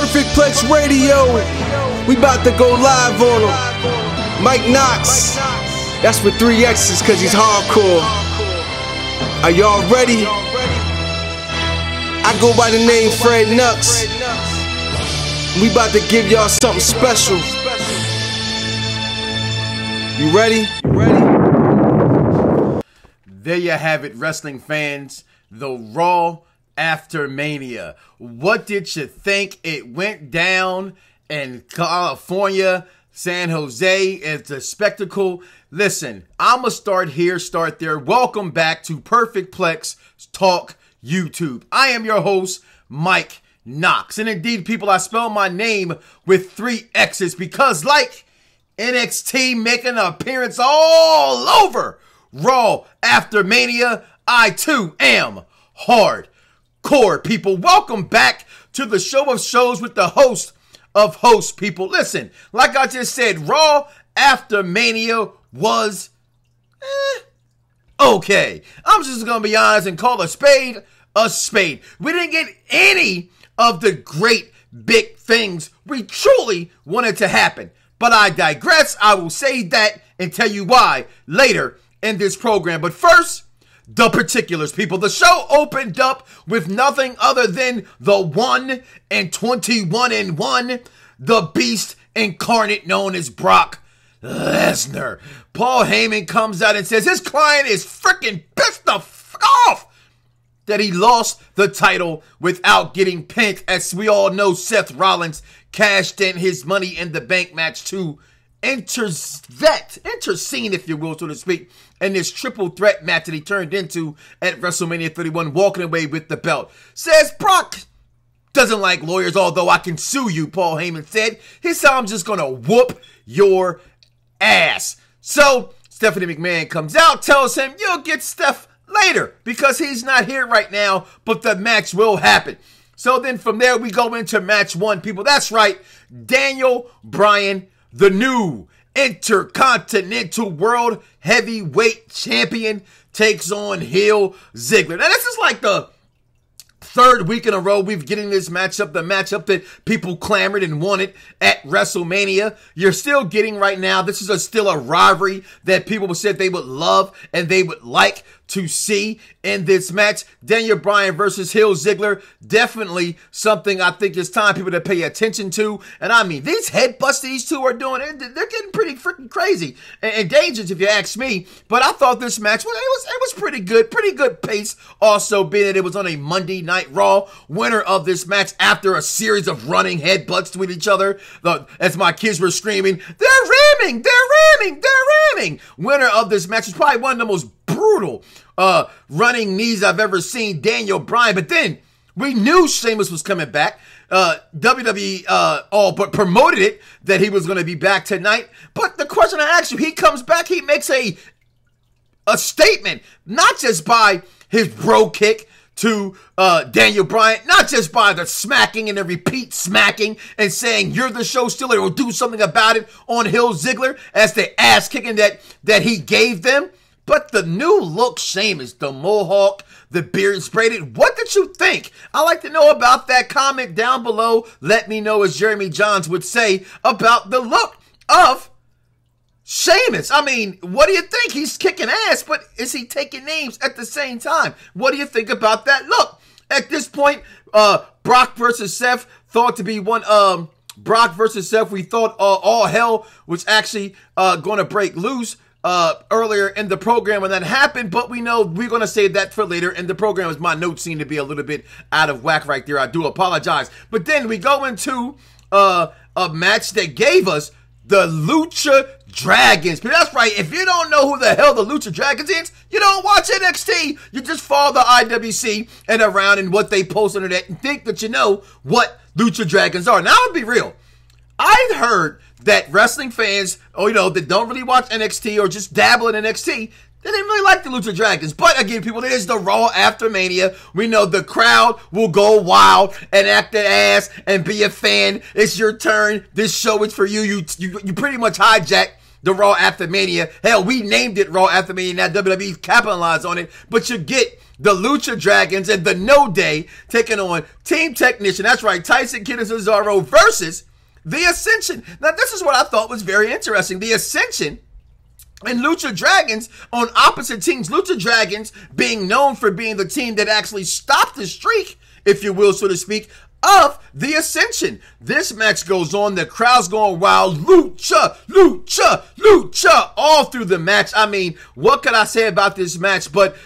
Perfect Plex Radio. We about to go live on him. Mike Knoxxx. That's with 3 X's cause he's hardcore. Are y'all ready? I go by the name Fred Knoxxx. We about to give y'all something special. You ready? There you have it, wrestling fans. The Raw After Mania. What did you think? It went down in California, San Jose. It's a spectacle. Listen, I'm going to start here, start there. Welcome back to Perfect Plex Talk YouTube. I am your host, Mike Knoxxx. And indeed, people, I spell my name with 3 X's because like NXT making an appearance all over Raw After Mania, I too am hardcore, people. Welcome back to the show of shows with the host of hosts, people. Listen, like I just said, Raw After Mania was okay. I'm just going to be honest and call a spade a spade. We didn't get any of the great big things we truly wanted to happen. But I digress. I will say that and tell you why later in this program. But first, the particulars, people. The show opened up with nothing other than the 1 and 21 and 1, the beast incarnate known as Brock Lesnar. Paul Heyman comes out and says his client is freaking pissed the fuck off that he lost the title without getting pinned. As we all know, Seth Rollins cashed in his Money in the Bank match to intercede, if you will, so to speak, in this triple threat match that he turned into at WrestleMania 31, walking away with the belt. Says Brock doesn't like lawyers, although I can sue you, Paul Heyman said. He said, I'm just going to whoop your ass. So Stephanie McMahon comes out, tells him, you'll get Steph later because he's not here right now, but the match will happen. So then from there, we go into match 1, people. That's right. Daniel Bryan, the new Intercontinental World Heavyweight Champion, takes on heel Ziggler. Now, this is like the 3rd week in a row we've getting this matchup, the matchup that people clamored and wanted at WrestleMania. You're still getting right now. This is still a rivalry that people said they would love and they would like to see in this match. Daniel Bryan versus heel Ziggler. Definitely something I think it's time people to pay attention to. And I mean, these headbutts these two are doing, they're getting pretty freaking crazy and dangerous if you ask me. But I thought this match, it was pretty good pace. Also being that it was on a Monday Night Raw. Winner of this match after a series of running headbutts to each other. As my kids were screaming, they're ramming. Winner of this match is probably one of the most brutal running knees I've ever seen, Daniel Bryan. But then we knew Sheamus was coming back. WWE all but promoted it that he was going to be back tonight. But the question I ask you, he comes back, he makes a statement, not just by his bro kick to Daniel Bryan, not just by the smacking and the repeat smacking and saying you're the show stealer or do something about it on heel Ziggler as the ass kicking that he gave them. But the new look Sheamus, the mohawk, the beard braided, what did you think? I'd like to know about that. Comment down below. Let me know, as Jeremy Johns would say, about the look of Sheamus. I mean, what do you think? He's kicking ass, but is he taking names at the same time? What do you think about that look? At this point, Brock versus Seth thought to be one, Brock versus Seth, we thought all hell was actually going to break loose earlier in the program when that happened, but we know we're going to save that for later in the program, as my notes seem to be a little bit out of whack right there. I do apologize. But then we go into a match that gave us the Lucha Dragons. But that's right, if you don't know who the hell the Lucha Dragons is, you don't watch NXT. You just follow the IWC and around and what they post on the internet and think that you know what Lucha Dragons are. Now, I'll be real. I've heard that wrestling fans, that don't really watch NXT or just dabble in NXT, they didn't really like the Lucha Dragons. But again, people, it is the Raw After Mania. We know the crowd will go wild and act their ass and be a fan. It's your turn. This show is for you. You pretty much hijack the Raw After Mania. Hell, we named it Raw After Mania. Now WWE capitalized on it. But you get the Lucha Dragons and the No Day taking on Team Technician. That's right, Tyson Kidd and Cesaro versus the Ascension. Now, this is what I thought was very interesting. The Ascension and Lucha Dragons on opposite teams. Lucha Dragons being known for being the team that actually stopped the streak, if you will, so to speak, of the Ascension. This match goes on. The crowd's going wild. Lucha, Lucha, Lucha all through the match. I mean, what could I say about this match? But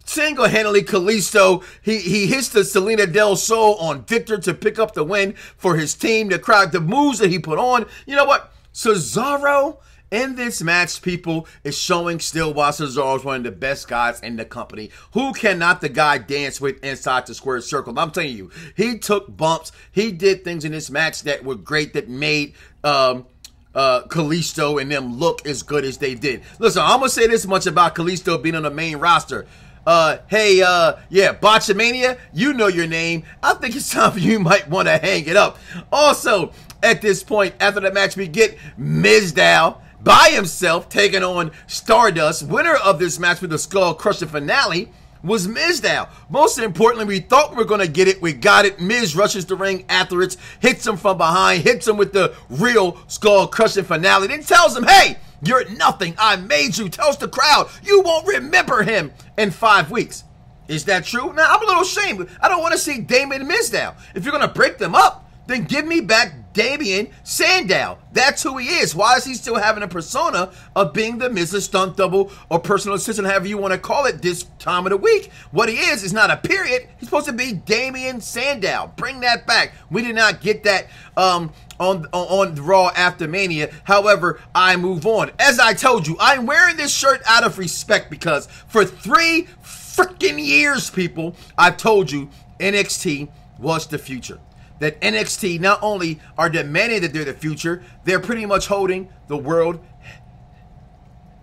single-handedly, Kalisto, he hits the Selena Del Sol on Victor to pick up the win for his team. The crowd, the moves that he put on. You know what? Cesaro in this match, people, is showing still why Cesaro is one of the best guys in the company. Who cannot the guy dance with inside the square circle? I'm telling you, he took bumps. He did things in this match that were great, that made Kalisto and them look as good as they did. Listen, I'm going to say this much about Kalisto being on the main roster. Botchamania, you know your name. I think it's time for you might want to hang it up. Also, at this point, after the match, we get Miz Dow by himself taking on Stardust. Winner of this match with the Skull Crusher finale was Miz Dow. Most importantly, we thought we were going to get it. We got it. Miz rushes the ring afterwards, hits him from behind, hits him with the real Skull Crusher finale, then tells him, hey, you're nothing. I made you. Tells the crowd you won't remember him in 5 weeks. Is that true? Now, I'm a little ashamed. I don't want to see Damien and Miz Dow. If you're going to break them up, then give me back Damien Sandow. That's who he is. Why is he still having a persona of being the Miz's stunt double or personal assistant, however you want to call it this time of the week? What he is not a period. He's supposed to be Damien Sandow. Bring that back. We did not get that on Raw After Mania. However, I move on. As I told you, I'm wearing this shirt out of respect because for 3 freaking years, people, I've told you NXT was the future. That NXT not only are demanding that they're the future, they're pretty much holding the World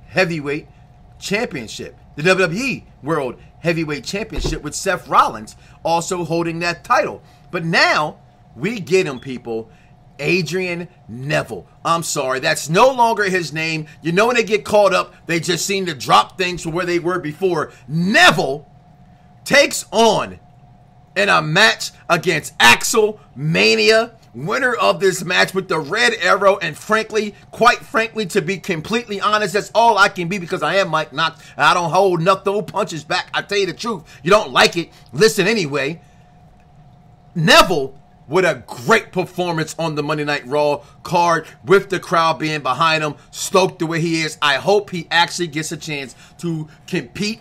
Heavyweight Championship. The WWE World Heavyweight Championship with Seth Rollins also holding that title. But now, we get him, people. Adrian Neville. I'm sorry, that's no longer his name. You know when they get caught up, they just seem to drop things from where they were before. Neville takes on in a match against Axel Mania, winner of this match with the red arrow, and quite frankly, to be completely honest, that's all I can be because I am Mike Knoxxx, and I don't hold no punches back. I tell you the truth. You don't like it, listen anyway. Neville with a great performance on the Monday Night Raw card with the crowd being behind him, stoked the way he is. I hope he actually gets a chance to compete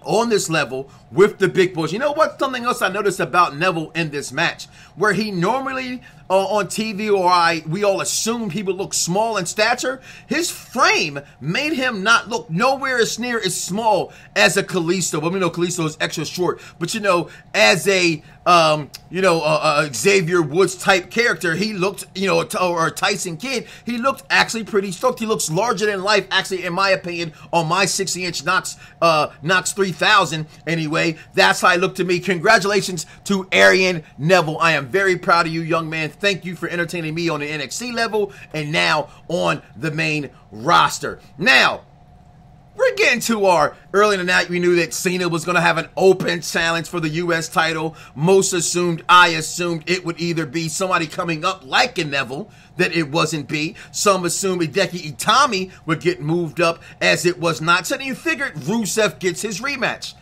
on this level with the big boys. You know what? Something else I noticed about Neville in this match, where he normally on TV we all assumed he would look small in stature. His frame made him not look nowhere as near as small as a Kalisto. Well, we know Kalisto is extra short, but you know, as a Xavier Woods type character, he looked, or Tyson Kidd, he looked actually pretty stoked. He looks larger than life, actually, in my opinion, on my 60-inch Knoxxx 3000. Anyway, that's how he looked to me. Congratulations to Adrian Neville. I am very proud of you, young man. Thank you for entertaining me on the NXT level and now on the main roster. Now, we're getting to our early in the night. We knew that Cena was going to have an open challenge for the U.S. title. I assumed it would either be somebody coming up like a Neville, that it wasn't be. Some assumed Hideki Itami would get moved up, as it was not. So then you figured Rusev gets his rematch.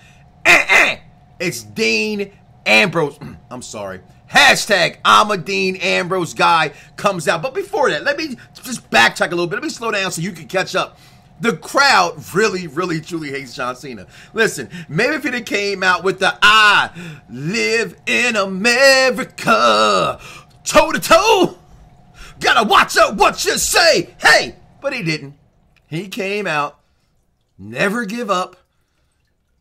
It's Dean Ambrose. I'm sorry. Hashtag I'm a Dean Ambrose guy comes out. But before that, let me just backtrack a little bit. Let me slow down so you can catch up. The crowd really, really, truly hates John Cena. Listen, maybe if he came out with the I live in America, toe to toe, gotta watch out what you say, hey, but he didn't. He came out, never give up.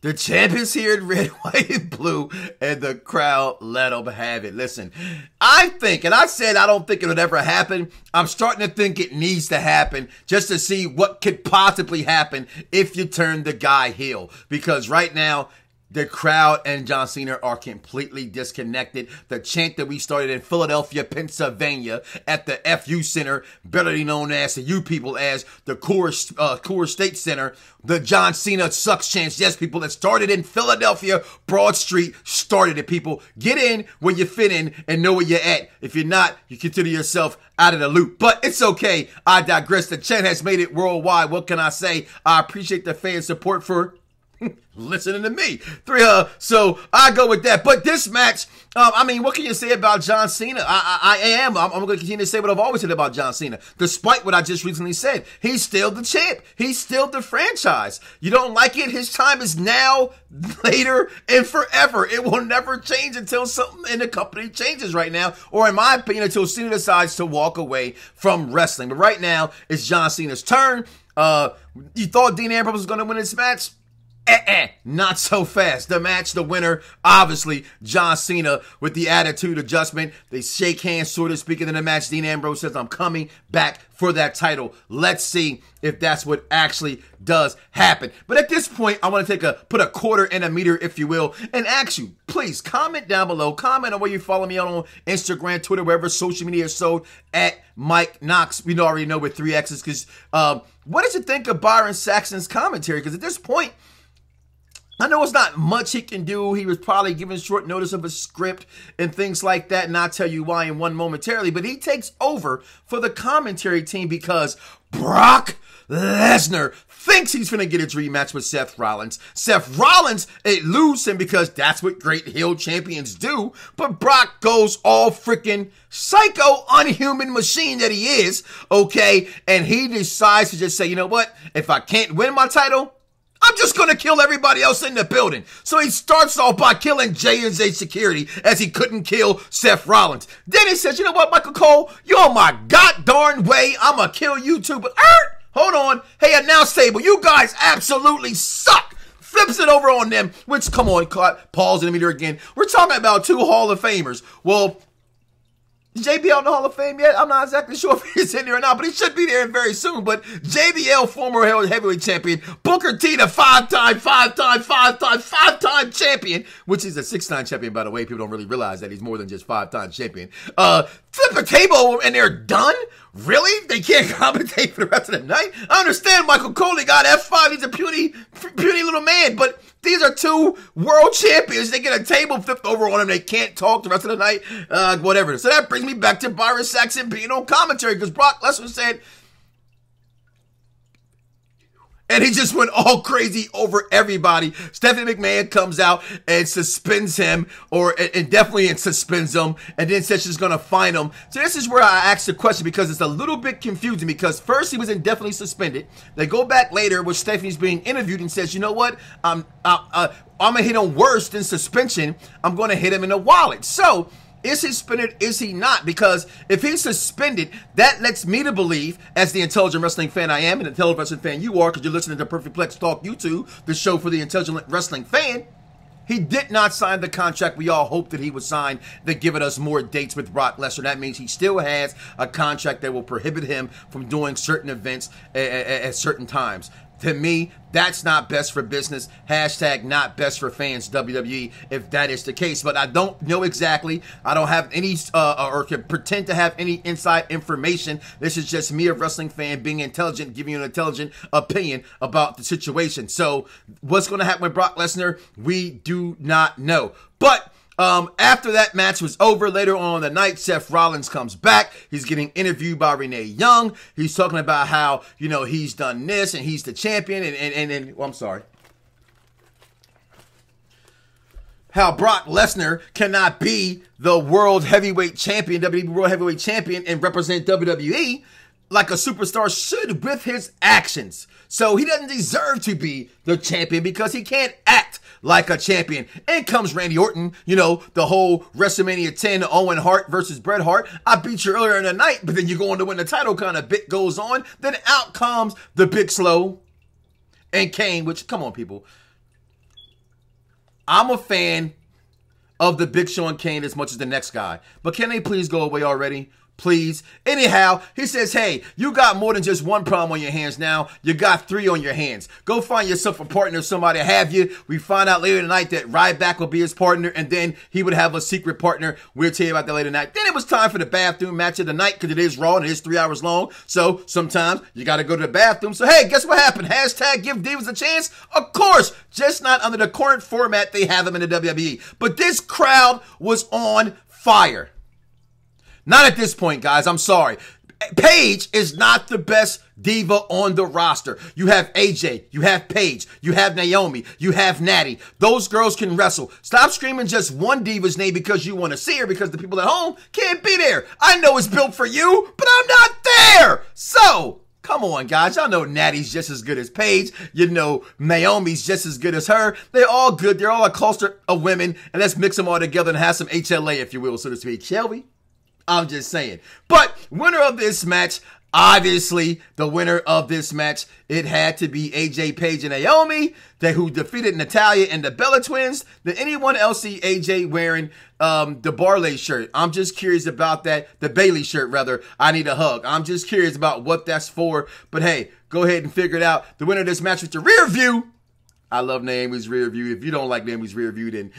The champions here in red, white, and blue, and the crowd let them have it. Listen, I think, and I said I don't think it would ever happen. I'm starting to think it needs to happen just to see what could possibly happen if you turn the guy heel. Because right now, The crowd and John Cena are completely disconnected. The chant that we started in Philadelphia, Pennsylvania at the FU Center, better known as to you people as the Coors State Center, the John Cena sucks chants. Yes, people, that started in Philadelphia, Broad Street, started it, people. Get in where you fit in and know where you're at. If you're not, you consider yourself out of the loop. But it's okay. I digress. The chant has made it worldwide. What can I say? I appreciate the fan support for listening to me. So I go with that. But this match, I mean, what can you say about John Cena? I'm going to continue to say what I've always said about John Cena. Despite what I just recently said, he's still the champ. He's still the franchise. You don't like it? His time is now, later, and forever. It will never change until something in the company changes right now. Or in my opinion, until Cena decides to walk away from wrestling. But right now, it's John Cena's turn. You thought Dean Ambrose was going to win this match? Not so fast. The match, the winner, obviously, John Cena with the attitude adjustment. They shake hands, so to speak, in the match. Dean Ambrose says, I'm coming back for that title. Let's see if that's what actually does happen. But at this point, I want to put a quarter in a meter, if you will, and ask you, please comment down below. Comment on where you follow me on Instagram, Twitter, wherever social media is sold, at Mike Knoxxx. We already know with 3 X's. Because what did you think of Byron Saxton's commentary? Because at this point, I know it's not much he can do. He was probably given short notice of a script and things like that, and I'll tell you why in one momentarily. But he takes over for the commentary team because Brock Lesnar thinks he's going to get a dream match with Seth Rollins. Seth Rollins eludes him because that's what great heel champions do. But Brock goes all freaking psycho, unhuman machine that he is, okay? And he decides to just say, you know what? If I can't win my title, I'm just going to kill everybody else in the building. So he starts off by killing J&J Security as he couldn't kill Seth Rollins. Then he says, you know what, Michael Cole? You're on my god darn way. I'm going to kill you too. But hold on. Hey, announce table. You guys absolutely suck. Flips it over on them. Which, come on, pause in the meter again. We're talking about 2 Hall of Famers. Well, is JBL in the Hall of Fame yet? I'm not exactly sure if he's in there or not, but he should be there very soon. But JBL, former heavyweight champion, Booker T, the five-time champion, which is a 6-time champion, by the way. People don't really realize that he's more than just 5-time champion. Flip a table and they're done? Really? They can't commentate for the rest of the night? I understand Michael Cole got F5. He's a puny little man, but these are 2 world champions. They get a table flipped over on them. They can't talk the rest of the night. Whatever. So that brings me back to Byron Saxton being on commentary because Brock Lesnar said, and he just went all crazy over everybody. Stephanie McMahon comes out and suspends him, and definitely suspends him, and then says she's going to fine him. So this is where I asked the question because it's a little bit confusing because first he was indefinitely suspended. They go back later where Stephanie's being interviewed and says, you know what, I'm going to hit him worse than suspension. I'm going to hit him in the wallet. So is he suspended? Is he not? Because if he's suspended, that lets me to believe, as the intelligent wrestling fan I am, and the intelligent wrestling fan you are, because you're listening to Perfect Plex Talk YouTube, the show for the intelligent wrestling fan, he did not sign the contract we all hoped that he would sign that giving us more dates with Brock Lesnar. That means he still has a contract that will prohibit him from doing certain events at certain times. To me, that's not best for business. Hashtag not best for fans, WWE, if that is the case. But I don't know exactly. I don't have any, or can pretend to have any inside information. This is just me, a wrestling fan, being intelligent, giving you an intelligent opinion about the situation. So what's going to happen with Brock Lesnar, we do not know. But after that match was over, later on in the night, Seth Rollins comes back. He's getting interviewed by Renee Young. He's talking about how, you know, he's done this and he's the champion and I'm sorry. How Brock Lesnar cannot be the world heavyweight champion, WWE world heavyweight champion, and represent WWE like a superstar should with his actions. So he doesn't deserve to be the champion because he can't act like a champion. And comes Randy Orton, you know, the whole WrestleMania 10 Owen Hart versus Bret Hart. I beat you earlier in the night, but then you go on to win the title kind of bit goes on. Then out comes the Big Slow and Kane, which, come on, people. I'm a fan of the Big Show and Kane as much as the next guy. But can they please go away already? please. Anyhow, he says, hey, you got more than just one problem on your hands now. You got 3 on your hands. Go find yourself a partner, somebody to have you. We find out later tonight that Ryback will be his partner, and then he would have a secret partner. We'll tell you about that later tonight. Then it was time for the bathroom match of the night, because it is Raw and it is 3 hours long. So sometimes you got to go to the bathroom. So hey, guess what happened? Hashtag give Divas a chance? Of course, just not under the current format they have them in the WWE. But this crowd was on fire. Not at this point, guys. I'm sorry. Paige is not the best diva on the roster. You have AJ, you have Paige, you have Naomi, you have Natty. Those girls can wrestle. Stop screaming just one diva's name because you want to see her, because the people at home can't be there. I know it's built for you, but I'm not there. So, come on, guys. Y'all know Natty's just as good as Paige. You know Naomi's just as good as her. They're all good. They're all a cluster of women, and let's mix them all together and have some HLA, if you will, so to speak. Shall we? I'm just saying. But winner of this match, obviously the winner of this match, it had to be AJ, Paige, and Naomi, who defeated Natalya and the Bella Twins. Did anyone else see AJ wearing the Barley shirt? I'm just curious about that. The Bailey shirt, rather. I need a hug. I'm just curious about what that's for. But hey, go ahead and figure it out. The winner of this match with your rear view. I love Naomi's rear view. If you don't like Naomi's rear view, then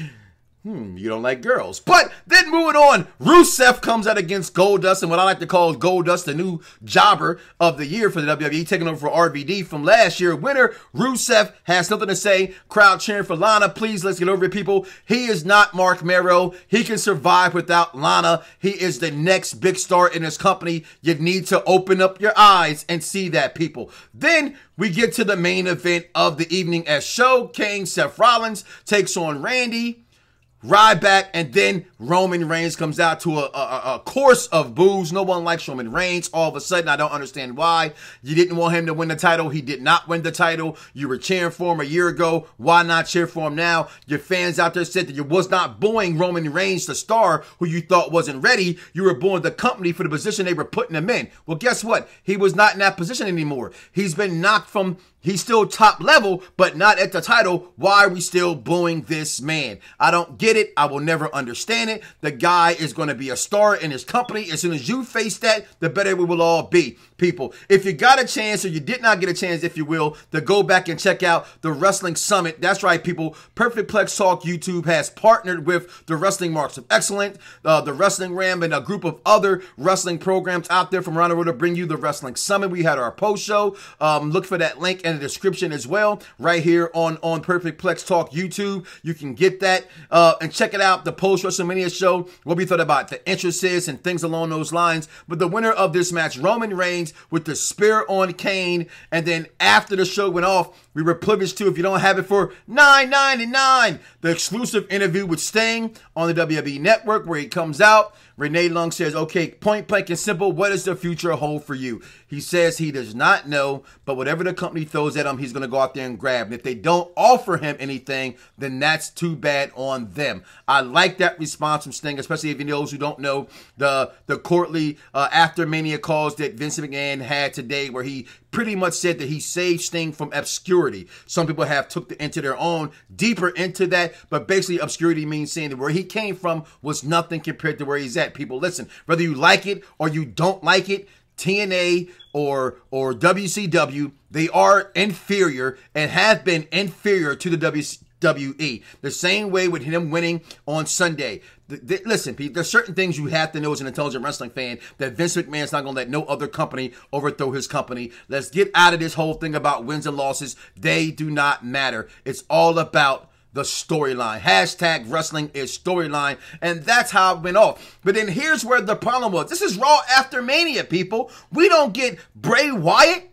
you don't like girls. But then moving on, Rusev comes out against Goldust, and what I like to call Goldust, the new jobber of the year for the WWE, taking over for RVD from last year. Winner, Rusev, has nothing to say. Crowd cheering for Lana. Please, let's get over it, people. He is not Mark Mero. He can survive without Lana. He is the next big star in his company. You need to open up your eyes and see that, people. Then we get to the main event of the evening as Show King Seth Rollins takes on Randy, Ryback, and then Roman Reigns comes out to a course of boos. No one likes Roman Reigns. All of a sudden, I don't understand why. You didn't want him to win the title. He did not win the title. You were cheering for him a year ago. Why not cheer for him now? Your fans out there said that you was not booing Roman Reigns, the star who you thought wasn't ready. You were booing the company for the position they were putting him in. Well, guess what? He was not in that position anymore. He's been knocked from... He's still top level, but not at the title. Why are we still booing this man? I don't get it. I will never understand it. The guy is going to be a star in his company. As soon as you face that, the better we will all be. People, if you got a chance, or you did not get a chance, if you will, to go back and check out the Wrestling Summit. That's right, people. Perfect Plex Talk YouTube has partnered with the Wrestling Marks of Excellence, the Wrestling Ram, and a group of other wrestling programs out there from around the world to bring you the Wrestling Summit. We had our post show. Look for that link in the description as well, right here on Perfect Plex Talk YouTube. You can get that and check it out. The post WrestleMania show, what we thought about the entrances and things along those lines. But the winner of this match, Roman Reigns, with the spear on Kane. And then after the show went off, we were privileged to, if you don't have it for $9.99, the exclusive interview with Sting on the WWE Network, where he comes out. Renee Long says, okay, point blank and simple, what does the future hold for you? He says he does not know, but whatever the company throws at him, he's going to go out there and grab. And if they don't offer him anything, then that's too bad on them. I like that response from Sting, especially if you those who don't know the courtly After Mania calls that Vince McMahon had today, where he pretty much said that he saved Sting from obscurity. Some people have took it into their own, deeper into that, but basically obscurity means saying that where he came from was nothing compared to where he's at. People, listen, whether you like it or you don't like it, TNA or WCW, they are inferior and have been inferior to the WWE. The same way with him winning on Sunday. Listen, Pete, there's certain things you have to know as an intelligent wrestling fan, that Vince McMahon's not going to let no other company overthrow his company. Let's get out of this whole thing about wins and losses. They do not matter. It's all about the storyline. Hashtag wrestling is storyline. And that's how it went off. But then here's where the problem was. This is Raw After Mania, people. We don't get Bray Wyatt.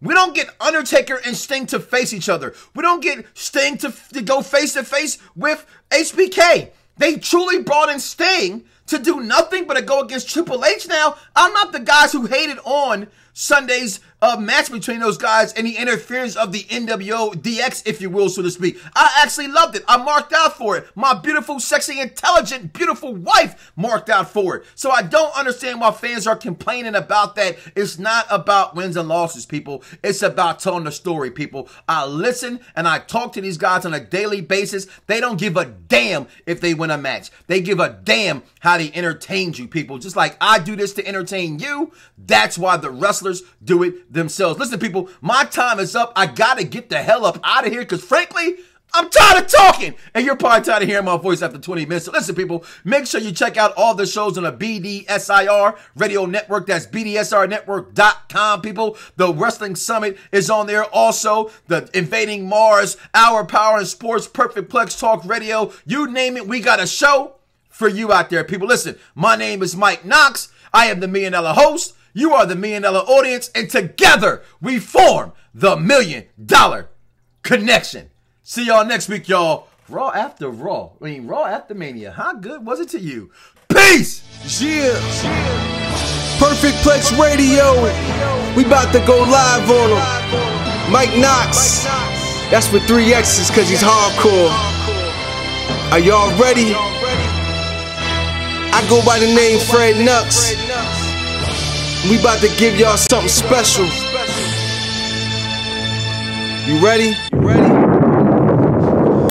We don't get Undertaker and Sting to face each other. We don't get Sting to go face to face with HBK. They truly brought in Sting to do nothing but to go against Triple H. Now, I'm not the guys who hated on Sunday's match between those guys and the interference of the NWO DX, if you will, so to speak. I actually loved it. I marked out for it. My beautiful, sexy, intelligent, beautiful wife marked out for it. So I don't understand why fans are complaining about that. It's not about wins and losses, people. It's about telling the story, people. I listen and I talk to these guys on a daily basis. They don't give a damn if they win a match. They give a damn how they entertain you, people. Just like I do this to entertain you, that's why the wrestlers do it themselves. Listen, people, my time is up. I gotta get the hell up out of here because, frankly, I'm tired of talking, and you're probably tired of hearing my voice after 20 minutes. So listen, people, make sure you check out all the shows on the BDSIR Radio Network. That's BDSIRnetwork.com, people. The Wrestling Summit is on there. Also, the Invading Mars, Our Power and Sports, Perfect Plex Talk Radio. You name it, we got a show for you out there, people. Listen, my name is Mike Knoxxx. I am the $1 Million host. You are the $1 Million audience, and together we form the $1 Million Connection. See y'all next week, y'all. Raw After Mania. How good was it to you? Peace! Yeah. Perfect Plex Radio. We about to go live on him. Mike Knoxxx. That's with 3 X's because he's hardcore. Are y'all ready? I go by the name Fred Nux. We about to give y'all something special. You ready? You ready?